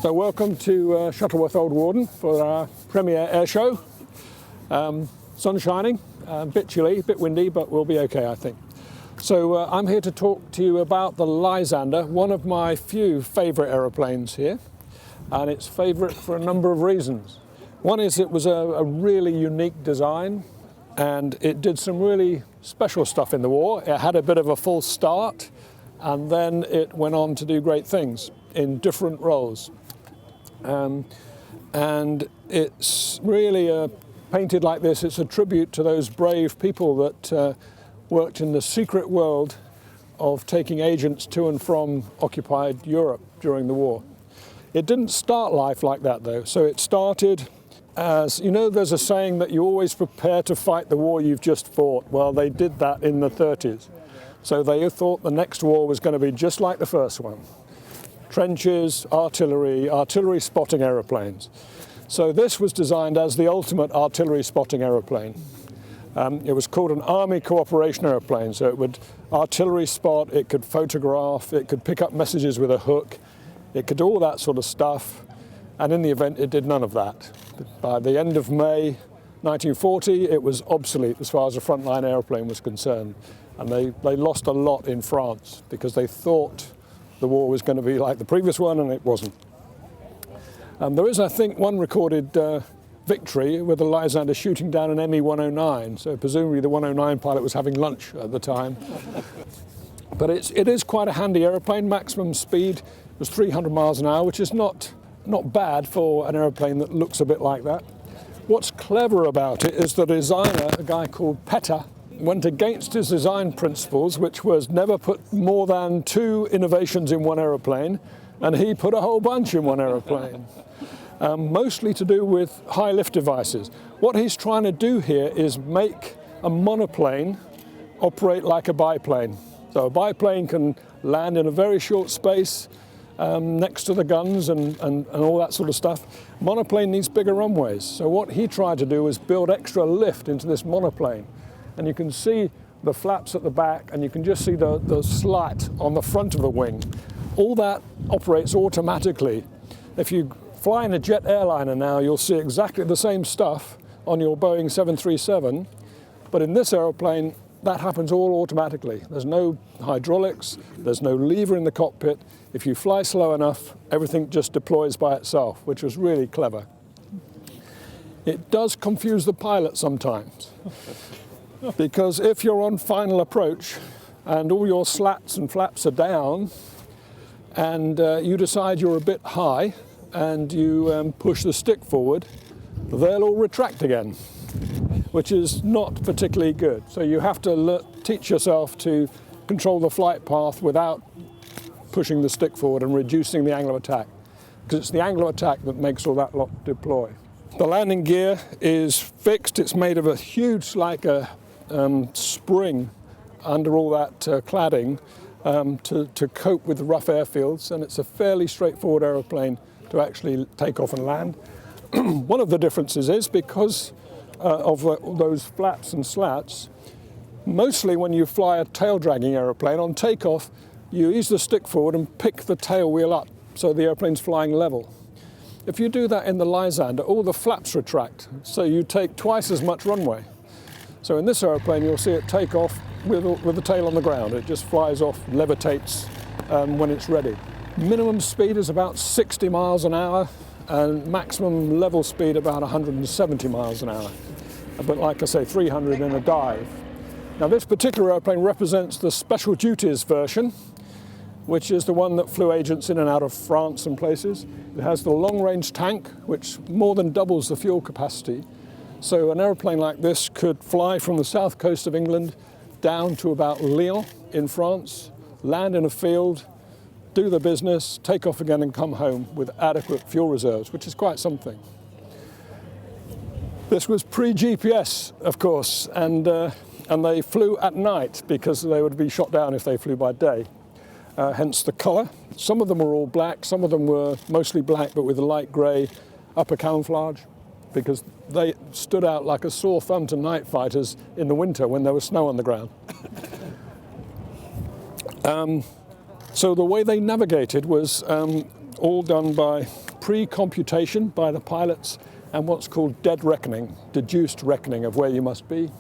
So welcome to Shuttleworth Old Warden for our premiere air show. Sun shining, a bit chilly, a bit windy, but we'll be okay, I think. So I'm here to talk to you about the Lysander, one of my few favourite aeroplanes here, and it's favourite for a number of reasons. One is it was a really unique design, and it did some really special stuff in the war. It had a bit of a false start, and then it went on to do great things in different roles. And it's really painted like this. It's a tribute to those brave people that worked in the secret world of taking agents to and from occupied Europe during the war. It didn't start life like that though. So it started as, you know, there's a saying that you always prepare to fight the war you've just fought. Well, they did that in the 30s. So they thought the next war was going to be just like the first one. Trenches, artillery spotting aeroplanes. So this was designed as the ultimate artillery spotting aeroplane. It was called an army cooperation aeroplane, so it would artillery spot, it could photograph, it could pick up messages with a hook, it could do all that sort of stuff, and in the event it did none of that. By the end of May 1940 it was obsolete as far as a frontline aeroplane was concerned, and they lost a lot in France because they thought the war was going to be like the previous one, and it wasn't. There is, I think, one recorded victory with the Lysander shooting down an ME-109, so presumably the 109 pilot was having lunch at the time. But it is quite a handy aeroplane. Maximum speed was 300 miles an hour, which is not bad for an aeroplane that looks a bit like that. What's clever about it is the designer, a guy called Petter, went against his design principles, which was never put more than 2 innovations in one aeroplane, and he put a whole bunch in one aeroplane, mostly to do with high lift devices. What he's trying to do here is make a monoplane operate like a biplane. So a biplane can land in a very short space next to the guns and all that sort of stuff. Monoplane needs bigger runways. So what he tried to do was build extra lift into this monoplane. And you can see the flaps at the back, and you can just see the slat on the front of the wing. All that operates automatically. If you fly in a jet airliner now, you'll see exactly the same stuff on your Boeing 737, but in this aeroplane, that happens all automatically. There's no hydraulics, there's no lever in the cockpit. If you fly slow enough, everything just deploys by itself, which was really clever. It does confuse the pilot sometimes. Because if you're on final approach and all your slats and flaps are down, and you decide you're a bit high and you push the stick forward, they'll all retract again, which is not particularly good. So you have to teach yourself to control the flight path without pushing the stick forward and reducing the angle of attack, because it's the angle of attack that makes all that lot deploy. The landing gear is fixed. It's made of a huge, like a spring under all that cladding to cope with the rough airfields, and it's a fairly straightforward aeroplane to actually take off and land. One of the differences is because of those flaps and slats, mostly when you fly a tail dragging aeroplane, on takeoff you ease the stick forward and pick the tail wheel up so the aeroplane's flying level. If you do that in the Lysander, all the flaps retract, so you take twice as much runway. So in this aeroplane, you'll see it take off with the tail on the ground. It just flies off, levitates when it's ready. Minimum speed is about 60 miles an hour, and maximum level speed about 170 miles an hour. But like I say, 300 in a dive. Now this particular aeroplane represents the special duties version, which is the one that flew agents in and out of France and places. It has the long-range tank, which more than doubles the fuel capacity. So an aeroplane like this could fly from the south coast of England down to about Lyon in France, land in a field, do the business, take off again and come home with adequate fuel reserves, which is quite something. This was pre-GPS, of course, and they flew at night because they would be shot down if they flew by day. Hence the colour. Some of them were all black, some of them were mostly black but with a light grey upper camouflage, because they stood out like a sore thumb to night fighters in the winter when there was snow on the ground. So the way they navigated was all done by pre-computation by the pilots and what's called dead reckoning, deduced reckoning of where you must be.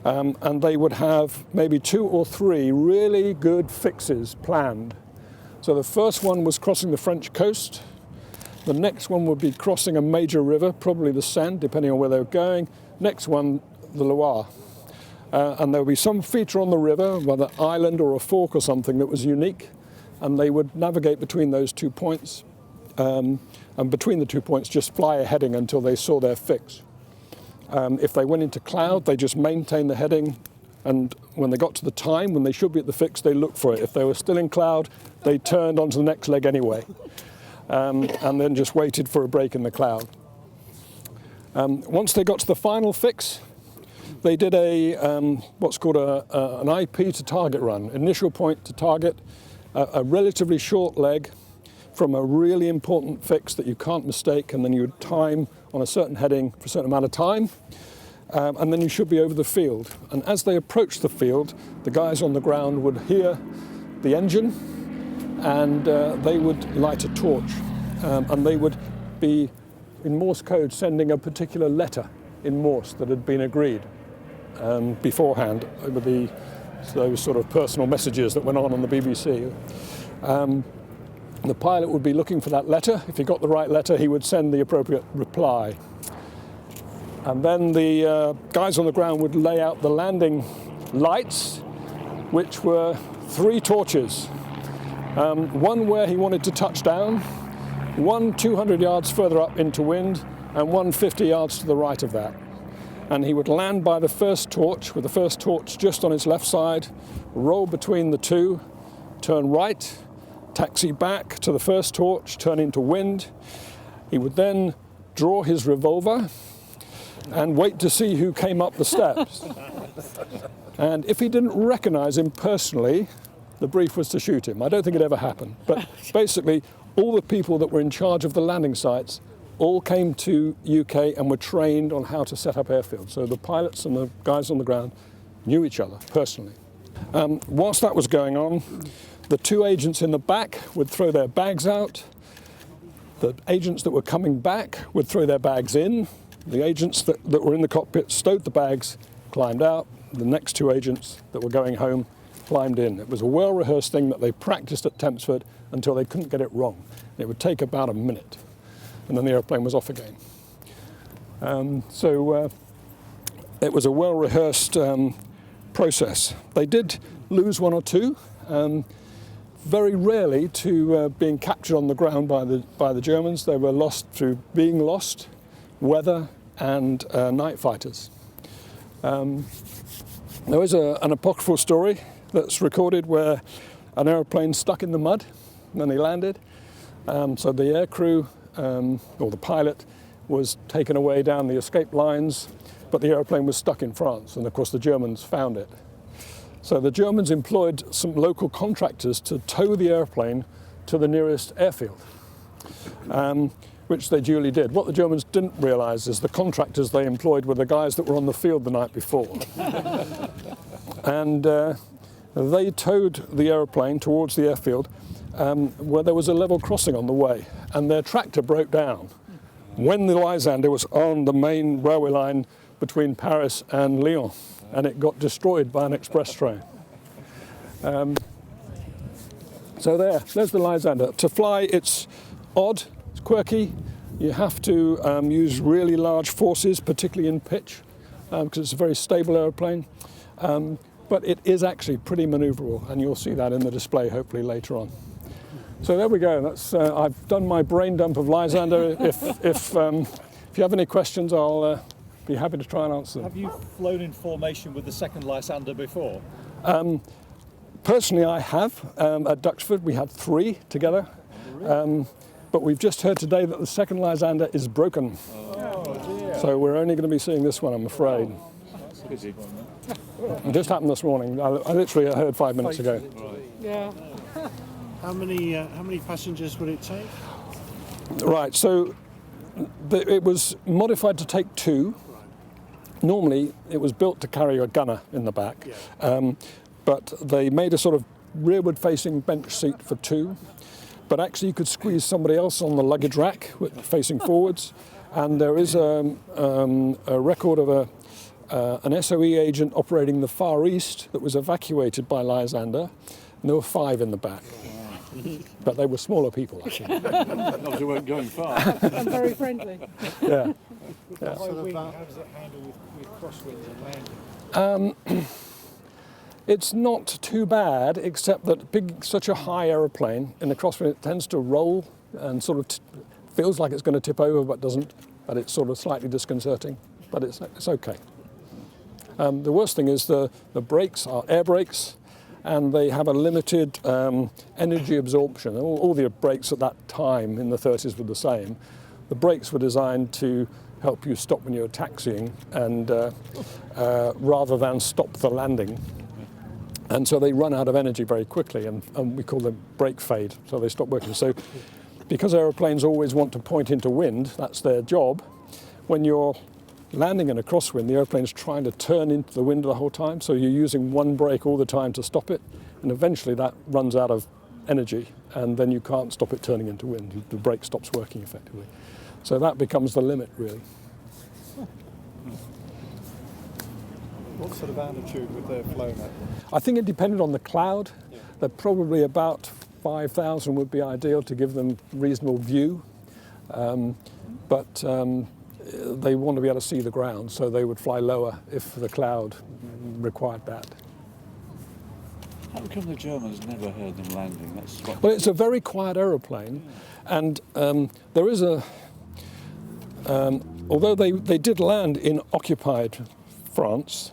And they would have maybe 2 or 3 really good fixes planned. So the first one was crossing the French coast. The next one would be crossing a major river, probably the Seine, depending on where they were going. Next one, the Loire. And there would be some feature on the river, whether an island or a fork or something that was unique. And they would navigate between those 2 points. And between the 2 points, just fly a heading until they saw their fix. If they went into cloud, they just maintained the heading, and when they got to the time when they should be at the fix, they looked for it. If they were still in cloud, they turned onto the next leg anyway, and then just waited for a break in the cloud. Once they got to the final fix, they did what's called an IP to target run, initial point to target, a relatively short leg from a really important fix that you can't mistake, and then you would time on a certain heading for a certain amount of time, and then you should be over the field. And as they approached the field, the guys on the ground would hear the engine, and they would light a torch, and they would be, in Morse code, sending a particular letter in Morse that had been agreed beforehand over those sort of personal messages that went on the BBC. The pilot would be looking for that letter. If he got the right letter, he would send the appropriate reply. And then the guys on the ground would lay out the landing lights, which were 3 torches. One where he wanted to touch down, one 200 yards further up into wind, and one 50 yards to the right of that. And he would land by the first torch, with the first torch just on his left side, roll between the 2, turn right, taxi back to the first torch, turn into wind. He would then draw his revolver and wait to see who came up the steps. And if he didn't recognize him personally, the brief was to shoot him. I don't think it ever happened. But basically, all the people that were in charge of the landing sites all came to UK and were trained on how to set up airfields. So the pilots and the guys on the ground knew each other personally. Whilst that was going on, the 2 agents in the back would throw their bags out. The agents that were coming back would throw their bags in. The agents that were in the cockpit stowed the bags, climbed out. The next 2 agents that were going home climbed in. It was a well-rehearsed thing that they practiced at Tempsford until they couldn't get it wrong. It would take about a minute, and then the airplane was off again. So it was a well-rehearsed process. They did lose 1 or 2. Very rarely to being captured on the ground by the Germans. They were lost through being lost, weather, and night fighters. There is an apocryphal story that's recorded where an aeroplane stuck in the mud and then they landed. So the air crew, or the pilot, was taken away down the escape lines, but the aeroplane was stuck in France, and of course the Germans found it. So the Germans employed some local contractors to tow the airplane to the nearest airfield, which they duly did. What the Germans didn't realise is the contractors they employed were the guys that were on the field the night before. And they towed the airplane towards the airfield where there was a level crossing on the way, and their tractor broke down when the Lysander was on the main railway line between Paris and Lyon, and it got destroyed by an express train. So there's the Lysander. To fly, it's odd, it's quirky. You have to use really large forces, particularly in pitch, because it's a very stable airplane. But it is actually pretty manoeuvrable, and you'll see that in the display hopefully later on. So there we go. That's I've done my brain dump of Lysander. If you have any questions, I'll be happy to try and answer them. Have you flown in formation with the second Lysander before? Personally, I have. At Duxford, we had 3 together. But we've just heard today that the second Lysander is broken. Oh, dear. So we're only going to be seeing this one, I'm afraid. That's a pity. It just happened this morning. I literally heard 5 minutes ago. Right. Yeah. How many passengers would it take? Right, so it was modified to take 2. Normally, it was built to carry a gunner in the back, but they made a sort of rearward-facing bench seat for 2. but actually you could squeeze somebody else on the luggage rack facing forwards. And there is a record of an SOE agent operating the Far East that was evacuated by Lysander, and there were 5 in the back. But they were smaller people, actually. Obviously weren't going far. And very friendly. Yeah. How does it handle with crosswinds and landing? It's not too bad, except that such a high aeroplane in the crosswind, it tends to roll and sort of feels like it's going to tip over, but doesn't. But it's sort of slightly disconcerting. But it's okay. The worst thing is the brakes are air brakes, and they have a limited energy absorption. All the brakes at that time in the 30s were the same. The brakes were designed to help you stop when you're taxiing, and rather than stop the landing. And so they run out of energy very quickly, and we call them brake fade, so they stop working. So because aeroplanes always want to point into wind, that's their job, when you're landing in a crosswind, the airplane's trying to turn into the wind the whole time, so you're using one brake all the time to stop it, and eventually that runs out of energy, and then you can't stop it turning into wind. The brake stops working effectively. So that becomes the limit, really. What sort of altitude would they have flown at? I think it depended on the cloud. They're probably about 5,000 would be ideal to give them reasonable view. But they want to be able to see the ground, so they would fly lower if the cloud required that. How come the Germans never heard them landing? That's what... Well, it's a very quiet aeroplane, and there is although they did land in occupied France,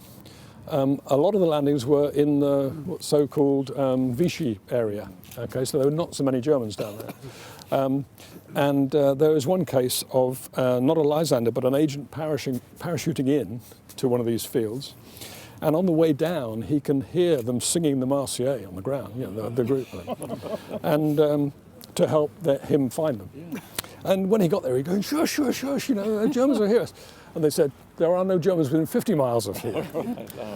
a lot of the landings were in the so-called Vichy area. Okay, so there were not so many Germans down there. And there is one case of not a Lysander, but an agent parachuting in to one of these fields. And on the way down, he can hear them singing the Marseillaise on the ground, you know, the group, and to help him find them. Yeah. And when he got there, he goes, shush, shush, shush, you know, the Germans are here. And they said, there are no Germans within 50 miles of here.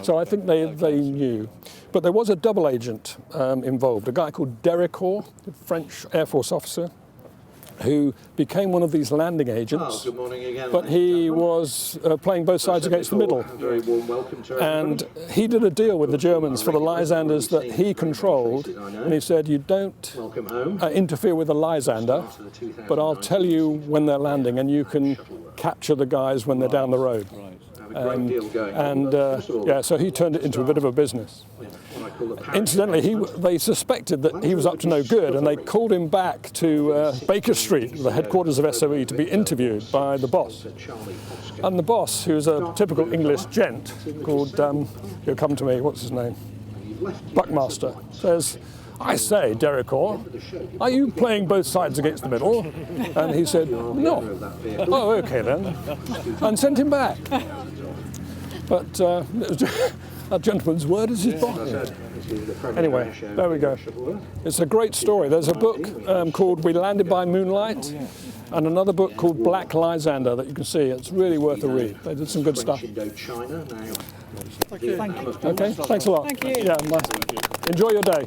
So I think they knew. But there was a double agent involved, a guy called Dericourt, a French Air Force officer, who became one of these landing agents. Good morning again. But he was playing both sides against the middle. Very warm welcome to and he did a deal with the Germans for the Lysanders that he controlled. And he said, you don't interfere with the Lysander, but I'll tell you when they're landing, and you can capture the guys when they're down the road. Yeah, so he turned it into a bit of a business. Incidentally, they suspected that he was up to no good, and they called him back to Baker Street, the headquarters of SOE, to be interviewed by the boss. And the boss, who's a typical English gent called, he'll come to me, what's his name? Buckmaster, says, I say, Dericourt, are you playing both sides against the middle? And he said, no. Oh, okay then. And sent him back. But that gentleman's word is his bond. Anyway, there we go. It's a great story. There's a book called We Landed by Moonlight, and another book called Black Lysander that you can see. It's really worth a read. They did some good stuff. Thank you. Okay, thanks a lot. Thank you. Yeah, enjoy your day.